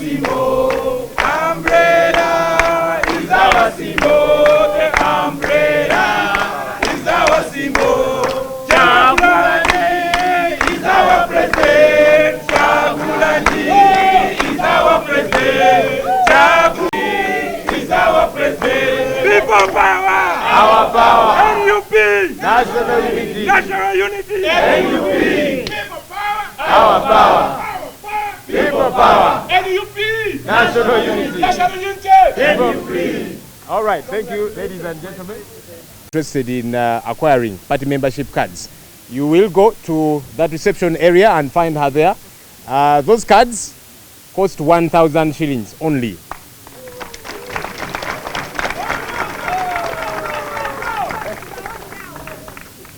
symbol. Umbrella is our symbol. The umbrella is our symbol. Chagulani is our president. Chagulani is our president. Chagulani is our president. People power. Our power. NUP. National unity. National unity. NUP. People power. Our power. People power. NUP. National unity. National unity. People free. All right, thank you, ladies and gentlemen. Interested in acquiring party membership cards, you will go to that reception area and find her there. Those cards cost 1,000 shillings only.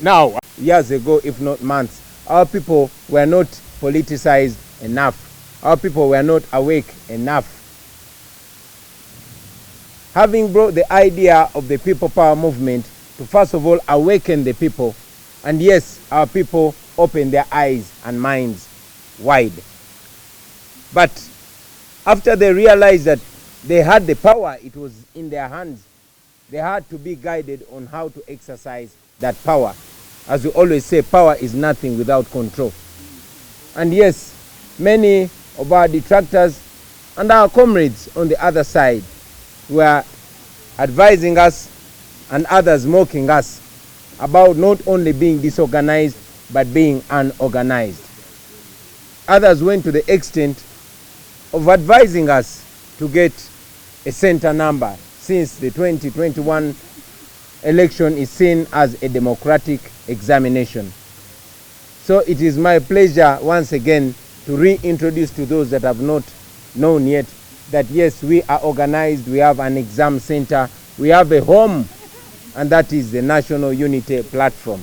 Now, years ago, if not months, our people were not politicized enough. Our people were not awake enough. Having brought the idea of the people power movement to first of all awaken the people, and yes, our people opened their eyes and minds wide. But after they realized that they had the power, it was in their hands, they had to be guided on how to exercise that power. As we always say, power is nothing without control. And yes, many of our detractors and our comrades on the other side were advising us and others mocking us about not only being disorganized but being unorganized. Others went to the extent of advising us to get a center number, since the 2021 election is seen as a democratic examination. So it is my pleasure once again to reintroduce to those that have not known yet that yes, we are organized, we have an exam center, we have a home, and that is the National Unity Platform.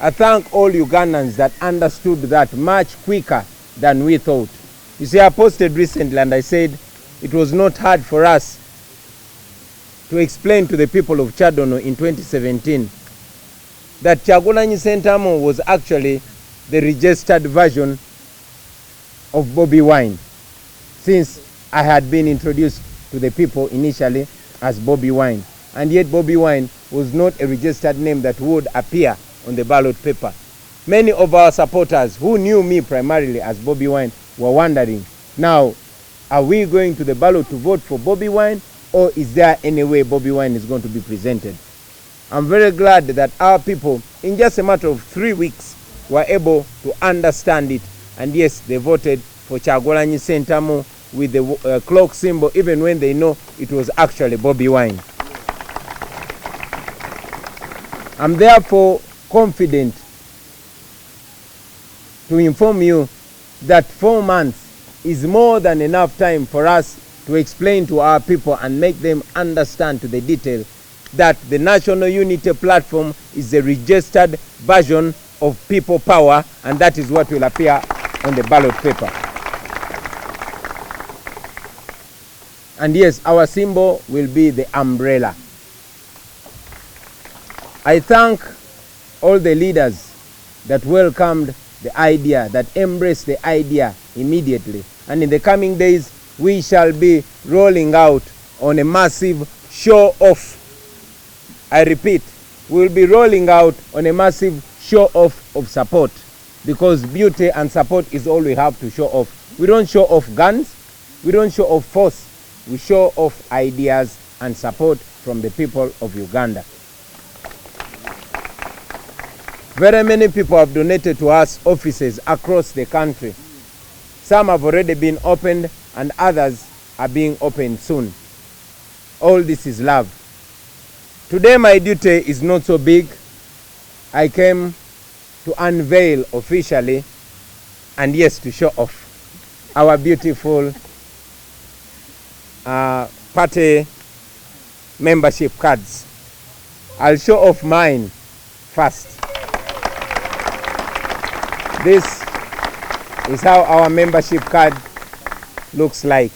I thank all Ugandans that understood that much quicker than we thought. You see, I posted recently and I said it was not hard for us to explain to the people of Chadono in 2017 that Kyagulanyi Ssentamu was actually the registered version of Bobi Wine, since I had been introduced to the people initially as Bobi Wine, and yet Bobi Wine was not a registered name that would appear on the ballot paper. Many of our supporters who knew me primarily as Bobi Wine were wondering, now, are we going to the ballot to vote for Bobi Wine, or is there any way Bobi Wine is going to be presented? I'm very glad that our people, in just a matter of 3 weeks, were able to understand it. And yes, they voted for Kyagulanyi Ssentamu with the clock symbol, even when they know it was actually Bobi Wine. I'm therefore confident to inform you that 4 months is more than enough time for us to explain to our people and make them understand to the detail that the National Unity Platform is the registered version of people power, and that is what will appear on the ballot paper. And yes, our symbol will be the umbrella. I thank all the leaders that welcomed the idea, that embraced the idea immediately. And in the coming days, we shall be rolling out on a massive show-off. I repeat, we will be rolling out on a massive show-off of support, because beauty and support is all we have to show off. We don't show off guns, we don't show off force, we show off ideas and support from the people of Uganda. Very many people have donated to us offices across the country. Some have already been opened and others are being opened soon. All this is love. Today my duty is not so big. I came to unveil officially, and yes, to show off our beautiful party membership cards. I'll show off mine first. This is how our membership card looks like.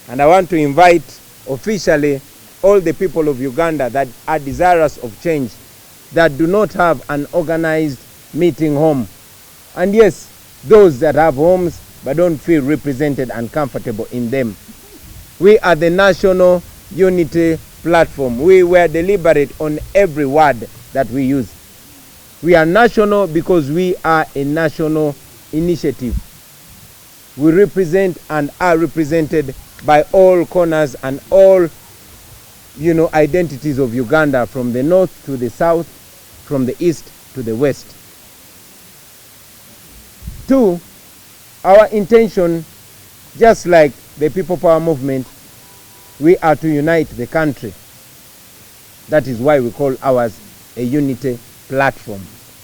And I want to invite officially all the people of Uganda that are desirous of change, that do not have an organized meeting home. And yes, those that have homes but don't feel represented and comfortable in them. We are the National Unity Platform. We were deliberate on every word that we use. We are national because we are a national initiative. We represent and are represented by all corners and all, identities of Uganda, from the north to the south, from the east to the west. 2, our intention, just like the People Power movement, we are to unite the country. That is why we call ours a unity platform.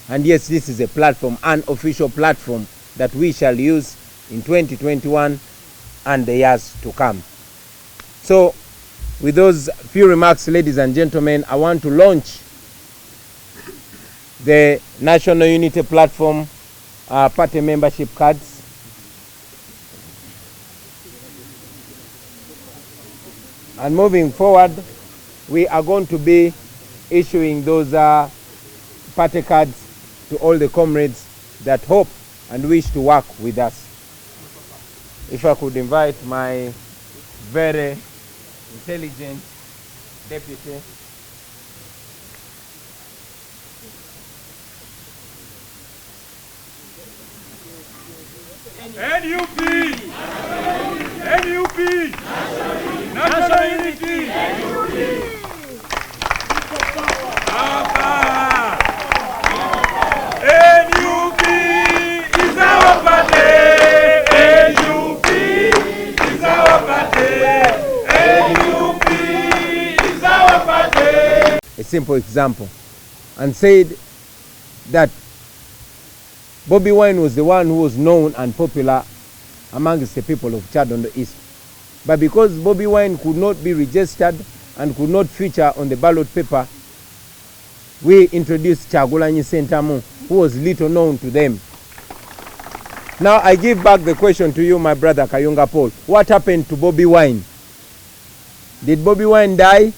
And yes, this is a platform, an official platform that we shall use in 2021 and the years to come. So, with those few remarks, ladies and gentlemen, I want to launch the National Unity Platform party membership cards. And moving forward, we are going to be issuing those party cards to all the comrades that hope and wish to work with us. If I could invite my very intelligent deputy. NUP! NUP! National Unity! NUP is our party! NUP is our party! NUP is our party! A simple example, and said that Bobi Wine was the one who was known and popular amongst the people of Chad on the east. But because Bobi Wine could not be registered and could not feature on the ballot paper, we introduced Kyagulanyi Ssentamu, who was little known to them. Now I give back the question to you, my brother Kayunga Paul. What happened to Bobi Wine? Did Bobi Wine die?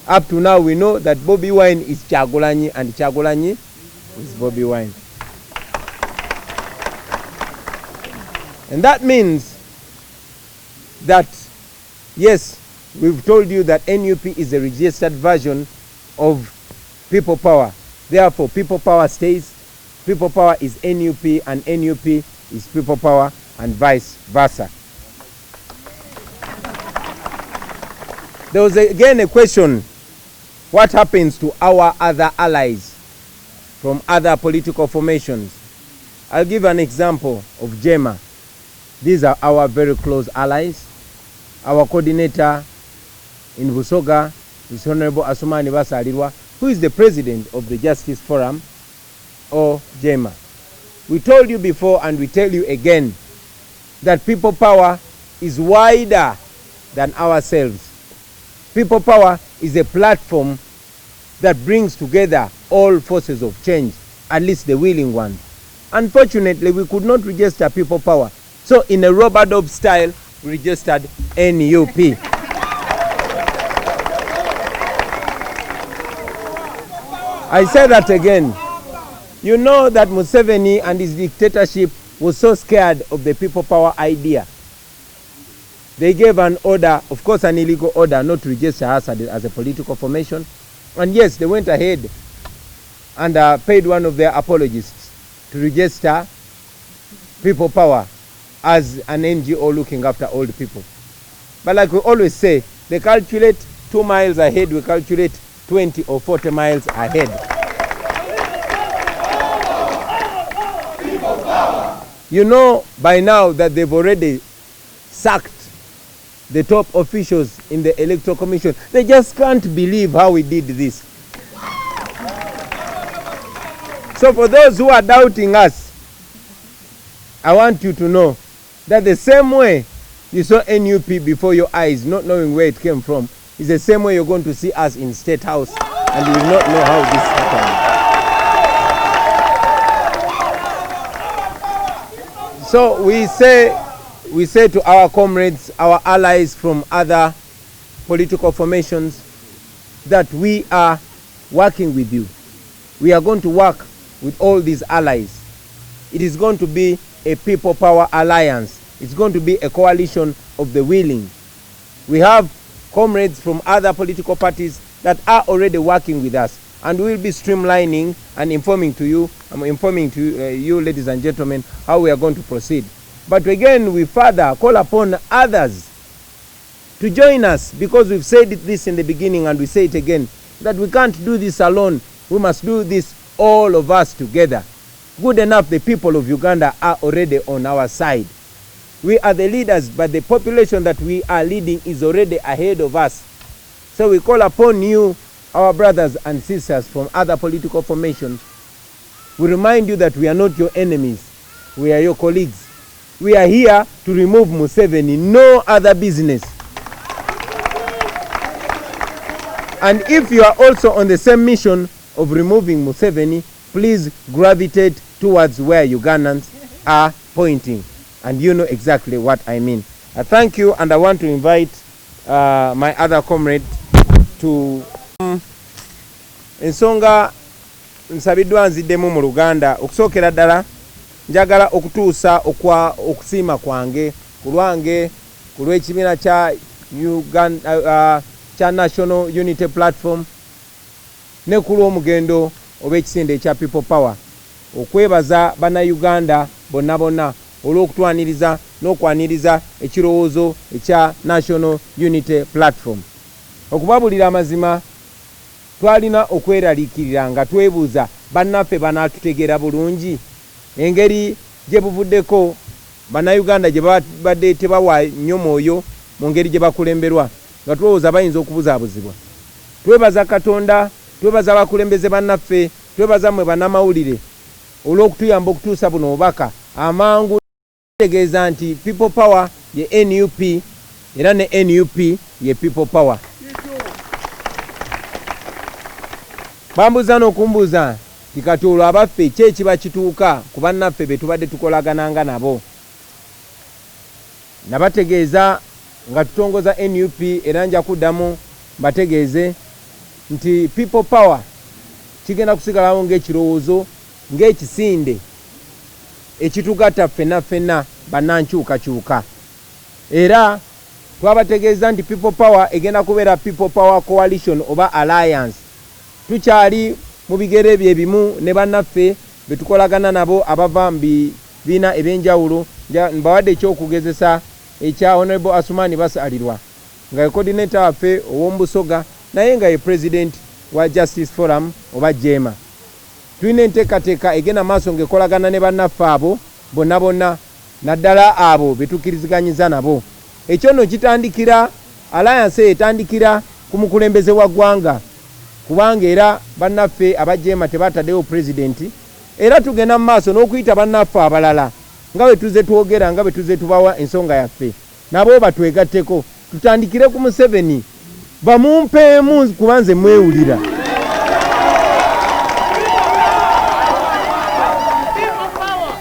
Up to now we know that Bobi Wine is Kyagulanyi and Kyagulanyi is Bobi Wine. And that means that, yes, we've told you that NUP is a registered version of People Power. Therefore, People Power stays. People Power is NUP and NUP is People Power and vice versa. There was again a question, what happens to our other allies from other political formations? I'll give an example of JEMA. These are our very close allies. Our coordinator in Busoga is Honorable Asumani Basalirwa, who is the president of the Justice Forum, or JEMA. We told you before and we tell you again that People Power is wider than ourselves. People Power is a platform that brings together all forces of change, at least the willing ones. Unfortunately, we could not register People Power. So in a rubber-dub style, we registered NUP. I say that again. You know that Museveni and his dictatorship was so scared of the People Power idea. They gave an order, of course an illegal order, not to register us as a political formation. And yes, they went ahead and paid one of their apologists to register People Power as an NGO looking after old people. But like we always say, they calculate 2 miles ahead, we calculate 20 or 40 miles ahead. You know by now that they've already sacked the top officials in the Electoral Commission. They just can't believe how we did this. So for those who are doubting us, I want you to know that the same way you saw NUP before your eyes, not knowing where it came from, is the same way you're going to see us in State House, and you will not know how this happened. So we say to our comrades, our allies from other political formations, that we are working with you. We are going to work with all these allies it is going to be a people power alliance. It's going to be a coalition of the willing. We have comrades from other political parties that are already working with us, and we will be streamlining and informing to you, you ladies and gentlemen, how we are going to proceed. But again, we further call upon others to join us, because we've said this in the beginning and we say it again, that we can't do this alone. We must do this all of us together. Good enough, the people of Uganda are already on our side. We are the leaders, but the population that we are leading is already ahead of us. So we call upon you, our brothers and sisters from other political formations. We remind you that we are not your enemies. We are your colleagues. We are here to remove Museveni, no other business. And if you are also on the same mission of removing Museveni, please gravitate towards where Ugandans are pointing. And you know exactly what I mean. I thank you, and I want to invite my other comrade to ensonga nsabiddwa nziddemu mu Luganda. Okusookera ddala njagala okutuusa okusiima kwange ku lwange ku lw'ekibiina kya Uganda kya National Unity Platform ne ku lw'omugendo obw'ekisinde ekya People Power, okwebaza bannayuganda bonna bonna olw'okutwaniriza n'okwaniriza ekirowoozo ekya National Unity Platform. Okubabulira amazima, twalina okweraliikirira nga twebuuza bannaffe banaatutegeera bulungi engeri gye buvuddeko bannayuganda gye babadde tebawa nnyo mwoyo mu ngeri gye bakulemberwa, nga tulowooza bayinza okubuzaabuzibwa. Twebaza Katonda, twebaza abakulembeze bannaffe, twebaza mmwe bannamawulire olw'okutuyamba okutuusa buno obubaka amangu. Tegeeza nti People Power ye NUP era ne NUP ye People Power. Bambuza n'okumbuuza nti kati olwo abaffe ki ekiba kituuka ku bannaffe be tubadde tukolagananga nabo. Nabategeeza nga tutongoza NUP era nja kuddamu bategeeze nti People Power kigenda kusigalawo ng'ekirowoozo, ng'ekisinde ekitugatta ffenna ffenna bannankyukakyuka. Era twabategeeza nti People Power egenda kubeera People Power Coalition oba Alliance. Tukyali mu bigere bye bimu ne bannaffe be tukolagana nabo abava mu bibiina eby'enjawulo. Mbawadde ekyokugezesa ekya Honorable Asumani Basalirwa nga ye coordinator waffe ow'omu Busoga naye nga ye president wa Justice Forum oba Jema. Tulina enteekateeka egenda maaso ng'ekolagana ne bannaffe abo bonna bonna, naddala abo be tukkiriziganyiza nabo. Ekyo nno kitandikira, alliance etandikira ku mukulembeze wa ggwanga, kubanga era bannaffe abajema tebataddewo pulezidenti, era tugenda mu maaso n'okuyita bannaffe abalala nga bwe tuze twogera, nga bwe tuze tubawa ensonga yaffe, nabo batwegatteko. Tutandikire ku Museveni, bamumpeemu kuba nze mwewulira.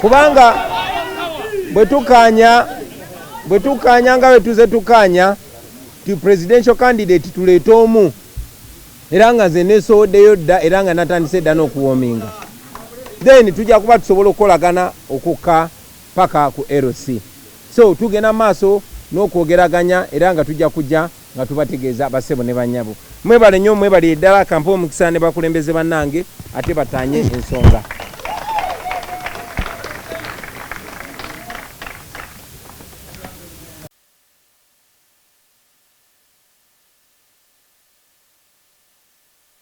Kubanga bwe tukanya nga bwe tuze tukanya ti presidential candidate tuleeta omu, era nga nze neesowoddeyo dda era nga natandise dda n'okuwoominga, then tujja kuba tusobola okukolagana okukka paka ku LC. So tugenda maaso n'okwogeraganya era nga tujja kujja nga tubategeeza basebo ne bannyabo. Mwebale nnyo, mwebale ddala, kampa omukisa ne bakulembeze bannange ate batanye ensonga.